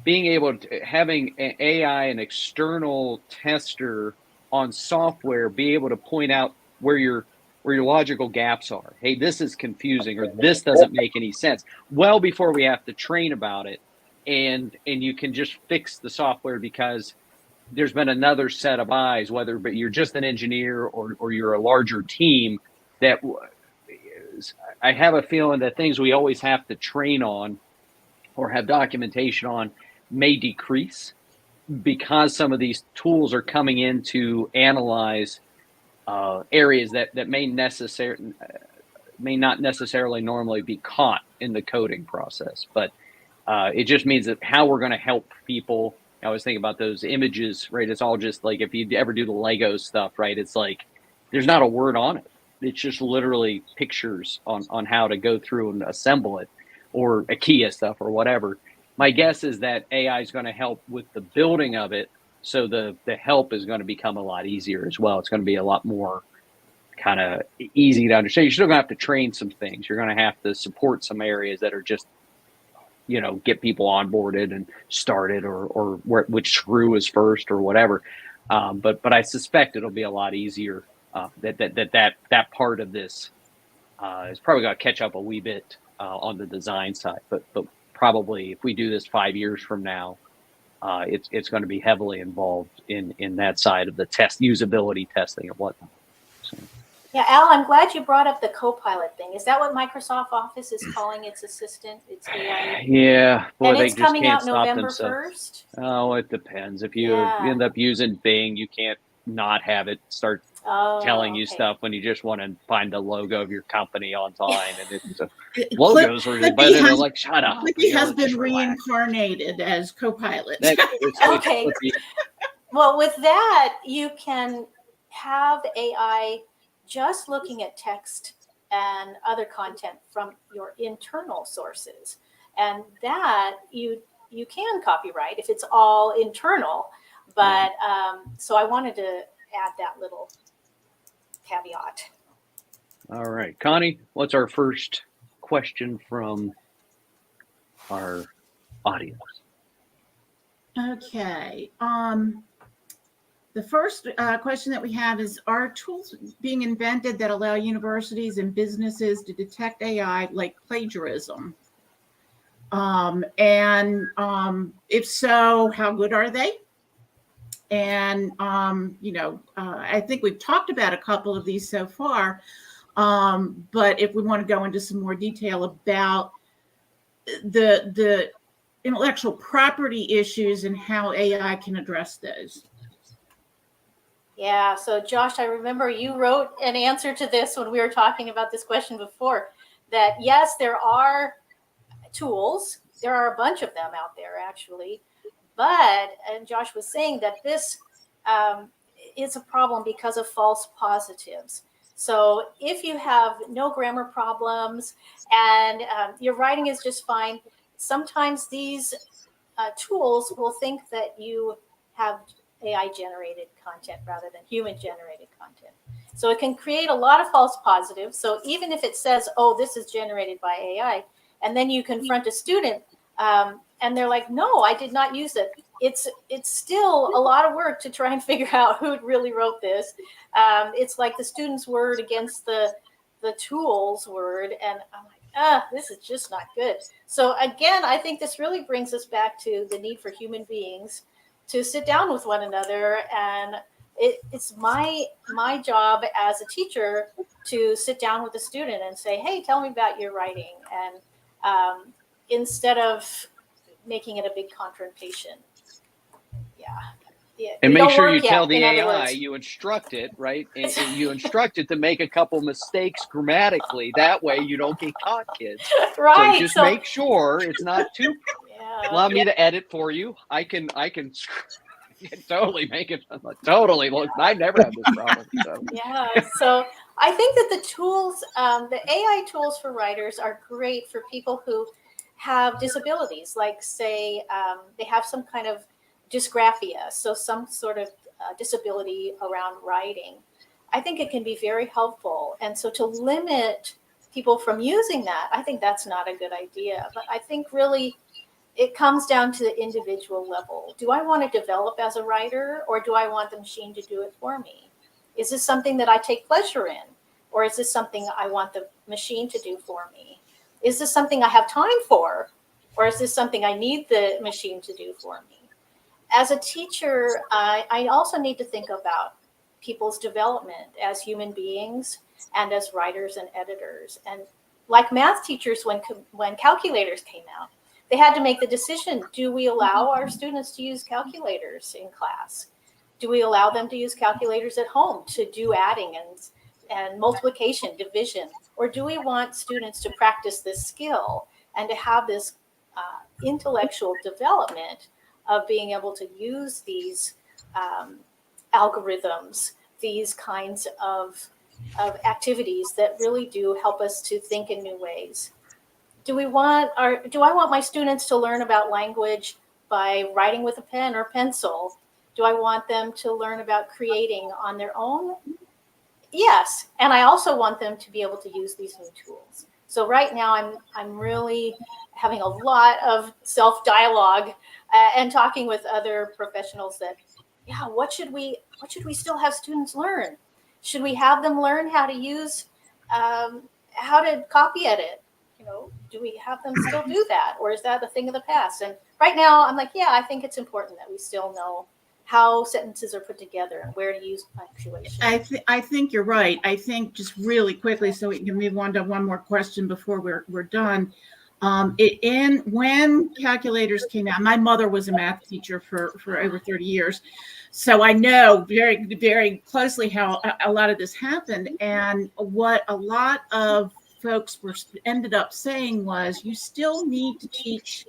being able to having an AI, an external tester on software, be able to point out where your logical gaps are. Hey, this is confusing, or this doesn't make any sense. Well, before we have to train about it, and you can just fix the software because there's been another set of eyes, but you're just an engineer or you're a larger team. That I have a feeling that things we always have to train on or have documentation on may decrease, because some of these tools are coming in to analyze areas that may not necessarily normally be caught in the coding process. But it just means that how we're going to help people. I was thinking about those images, right? It's all just like, if you ever do the Lego stuff, right? It's like there's not a word on it. It's just literally pictures on how to go through and assemble it, or IKEA stuff or whatever. My guess is that AI is going to help with the building of it, so the help is going to become a lot easier as well. It's going to be a lot more kind of easy to understand. You're still going to have to train some things. You're going to have to support some areas that are just, get people onboarded and started, or which screw is first or whatever. But I suspect it'll be a lot easier. That part of this is probably going to catch up a wee bit on the design side. But probably if we do this 5 years from now, it's going to be heavily involved in that side of the usability testing and whatnot. So. Yeah, Al, I'm glad you brought up the Copilot thing. Is that what Microsoft Office is calling its assistant? It's AI. Yeah, boy, And they it's just coming can't out stop November themselves. 1st. Oh, it depends. If you Yeah. end up using Bing, you can't not have it start telling you stuff when you just want to find the logo of your company online, and it's logos are but they're like, shut up. Clippy has been reincarnated as Copilot. Okay. Well, with that, you can have AI just looking at text and other content from your internal sources, and that you can copyright if it's all internal. But so I wanted to add that little caveat. All right, Connie, what's our first question from our audience? Okay. The first question that we have is, are tools being invented that allow universities and businesses to detect AI like plagiarism? If so, how good are they? And, I think we've talked about a couple of these so far. But if we want to go into some more detail about the intellectual property issues and how AI can address those. Yeah, so Josh, I remember you wrote an answer to this when we were talking about this question before, that yes, there are tools. There are a bunch of them out there, actually. And Josh was saying that this is a problem because of false positives. So if you have no grammar problems and your writing is just fine, sometimes these tools will think that you have AI-generated content rather than human-generated content. So it can create a lot of false positives. So even if it says, oh, this is generated by AI, and then you confront a student and they're like, no, I did not use it. It's still a lot of work to try and figure out who really wrote this. It's like the student's word against the tool's word. And I'm like, this is just not good. So again, I think this really brings us back to the need for human beings to sit down with one another. And it's my job as a teacher to sit down with a student and say, hey, tell me about your writing. And instead of making it a big confrontation. Yeah. And make sure you tell the AI, you instruct it, right? And you instruct it to make a couple mistakes grammatically. That way you don't get caught, kids. Right. So just make sure it's not too. Allow me to edit for you. I can totally make it totally look. I never had this problem. So. Yeah. So I think that the tools, the AI tools for writers are great for people who have disabilities, like say they have some kind of dysgraphia, so some sort of disability around writing. I think it can be very helpful. And so to limit people from using that, I think that's not a good idea. But I think really it comes down to the individual level. Do I want to develop as a writer, or do I want the machine to do it for me? Is this something that I take pleasure in, or is this something I want the machine to do for me? Is this something I have time for, or is this something I need the machine to do for me? As a teacher, I also need to think about people's development as human beings and as writers and editors. And like math teachers, when calculators came out, they had to make the decision, do we allow our students to use calculators in class? Do we allow them to use calculators at home to do adding and multiplication, division? Or do we want students to practice this skill and to have this intellectual development of being able to use these algorithms, these kinds of activities that really do help us to think in new ways? Do I want my students to learn about language by writing with a pen or pencil? Do I want them to learn about creating on their own? Yes. And I also want them to be able to use these new tools. So right now I'm really having a lot of self-dialogue and talking with other professionals that yeah, what should we still have students learn? Should we have them learn how to use how to copy edit? You know, do we have them still do that, or is that a thing of the past? And right now, I'm like, yeah, I think it's important that we still know how sentences are put together and where to use punctuation. I think you're right. I think just really quickly, so we can move on to one more question before we're done. When calculators came out, my mother was a math teacher for over 30 years. So I know very, very closely how a lot of this happened. And what a lot of folks ended up saying was, you still need to teach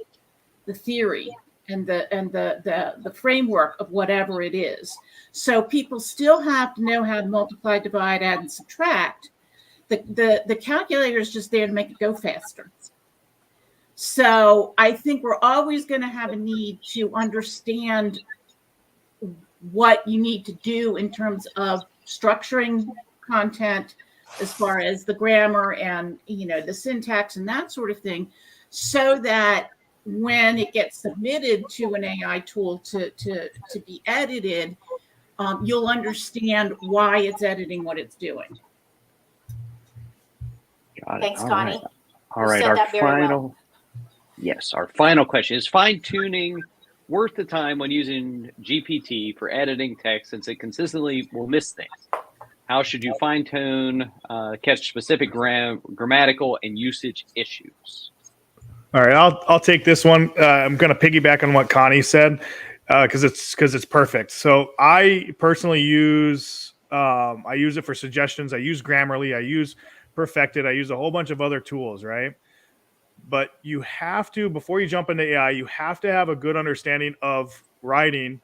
the theory and the framework of whatever it is. So people still have to know how to multiply, divide, add, and subtract. The calculator is just there to make it go faster. So I think we're always going to have a need to understand what you need to do in terms of structuring content, as far as the grammar and, you know, the syntax and that sort of thing, so that when it gets submitted to an AI tool to be edited, you'll understand why it's editing what it's doing. Got it. Thanks, All Connie. right. All right. said Our that very final, well. yes, our final question is: fine tuning worth the time when using GPT for editing text, since it consistently will miss things? How should you fine tune, catch specific grammatical and usage issues? All right, I'll take this one. I'm going to piggyback on what Connie said because it's perfect. So I personally use it for suggestions. I use Grammarly. I use Perfected. I use a whole bunch of other tools, right? But you have to, before you jump into AI, you have to have a good understanding of writing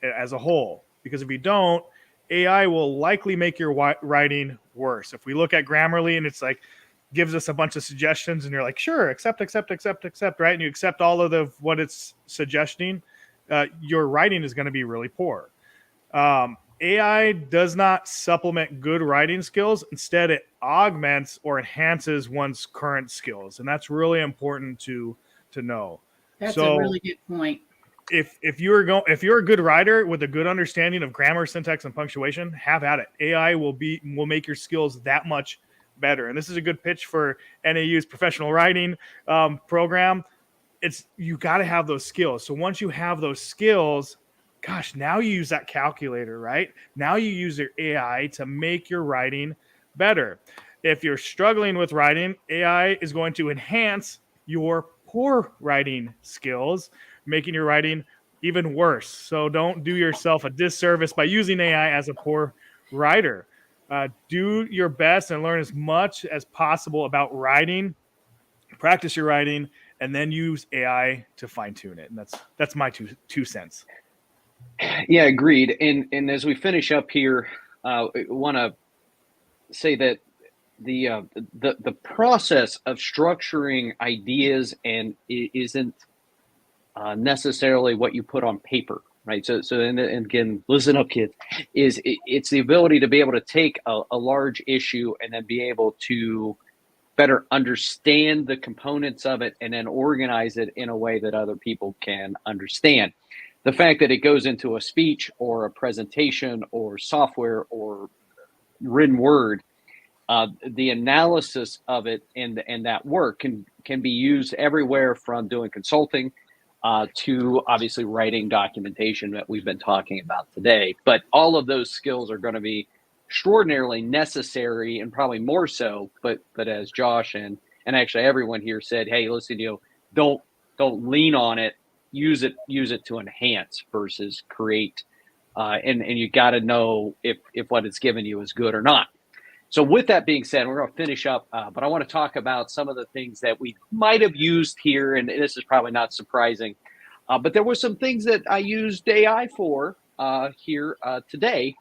as a whole, because if you don't, AI will likely make your writing worse. If we look at Grammarly and it's like gives us a bunch of suggestions and you're like, sure, accept, right? And you accept all of what it's suggesting, your writing is going to be really poor. AI does not supplement good writing skills. Instead, it augments or enhances one's current skills. And that's really important to know. That's a really good point. If you're a good writer with a good understanding of grammar, syntax, and punctuation, have at it. AI will make your skills that much better. And this is a good pitch for NAU's professional writing program. You got to have those skills. So once you have those skills, gosh, now you use that calculator, right? Now you use your AI to make your writing better. If you're struggling with writing, AI is going to enhance your poor writing skills, making your writing even worse. So don't do yourself a disservice by using AI as a poor writer. Do your best and learn as much as possible about writing, practice your writing, and then use AI to fine tune it. And that's my two cents. Yeah, agreed. And as we finish up here, I want to say that the process of structuring ideas and isn't necessarily what you put on paper, right? So and again, listen up, kids. It's the ability to be able to take a large issue and then be able to better understand the components of it and then organize it in a way that other people can understand. The fact that it goes into a speech or a presentation or software or written word, the analysis of it and that work can be used everywhere from doing consulting to obviously writing documentation that we've been talking about today. But all of those skills are going to be extraordinarily necessary, and probably more so. But as Josh and actually everyone here said, hey, listen, don't lean on it. Use it to enhance versus create, and you got to know if what it's given you is good or not. So with that being said, we're going to finish up, but I want to talk about some of the things that we might have used here, and this is probably not surprising, but there were some things that I used AI for here today,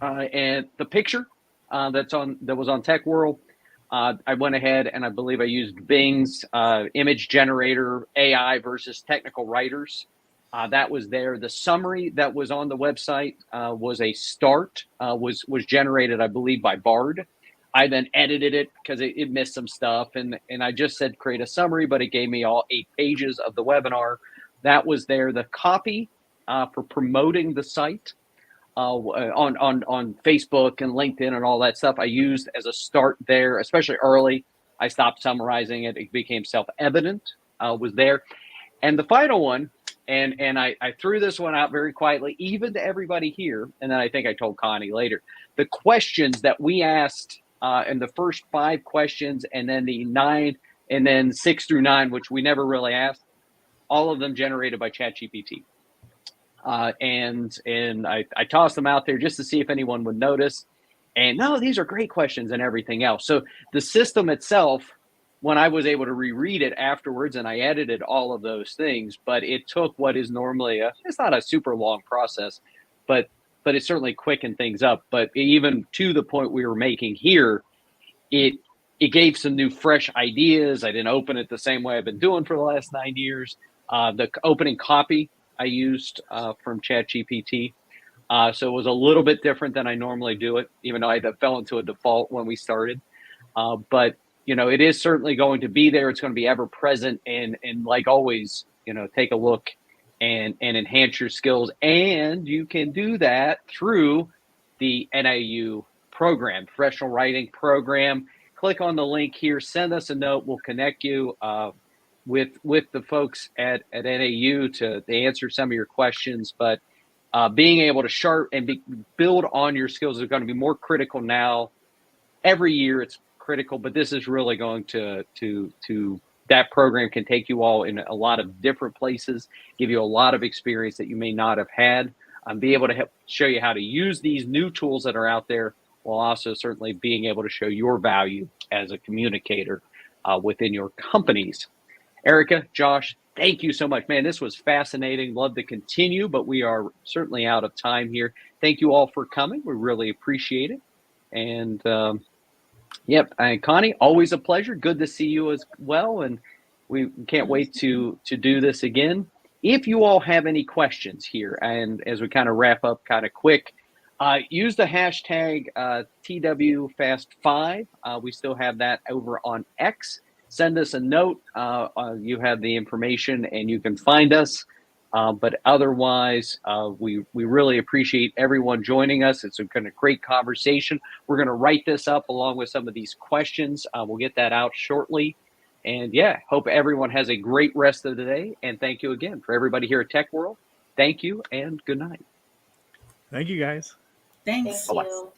and the picture that was on TechWhirl. I went ahead and I believe I used Bing's image generator AI versus technical writers. That was there. The summary that was on the website was a start, was generated, I believe, by Bard. I then edited it because it missed some stuff. And I just said create a summary, but it gave me all 8 pages of the webinar. That was there. The copy for promoting the site on Facebook and LinkedIn and all that stuff. I used as a start there, especially early. I stopped summarizing it. It became self-evident, was there. And the final one, and I threw this one out very quietly, even to everybody here, and then I think I told Connie later, the questions that we asked in the first 5 questions, and then the 9, and then 6 through 9, which we never really asked, all of them generated by ChatGPT. And I tossed them out there just to see if anyone would notice. And no, these are great questions and everything else. So the system itself, when I was able to reread it afterwards, and I edited all of those things, but it took what is normally it's not a super long process, but it certainly quickened things up. But even to the point we were making here, it gave some new fresh ideas. I didn't open it the same way I've been doing for the last 9 years. The opening copy I used from ChatGPT. So it was a little bit different than I normally do it, even though I fell into a default when we started. But it is certainly going to be there. It's going to be ever present, and like always, take a look and enhance your skills. And you can do that through the NAU program, professional writing program. Click on the link here, send us a note. We'll connect you with the folks at NAU to answer some of your questions. But being able to build on your skills is going to be more critical now. Every year it's critical, but this is really going to that program can take you all in a lot of different places, give you a lot of experience that you may not have had, be able to show you how to use these new tools that are out there, while also certainly being able to show your value as a communicator within your companies. Erika, Josh, thank you so much. Man, this was fascinating. Love to continue, but we are certainly out of time here. Thank you all for coming. We really appreciate it. And yep, and Connie, always a pleasure. Good to see you as well. And we can't wait to do this again. If you all have any questions here, and as we kind of wrap up kind of quick, use the hashtag TWFast5. We still have that over on X. Send us a note. You have the information and you can find us. But otherwise, we really appreciate everyone joining us. It's been a great conversation. We're going to write this up along with some of these questions. We'll get that out shortly. And yeah, hope everyone has a great rest of the day. And thank you again for everybody here at TechWhirl. Thank you and good night. Thank you, guys. Thanks. Thank you.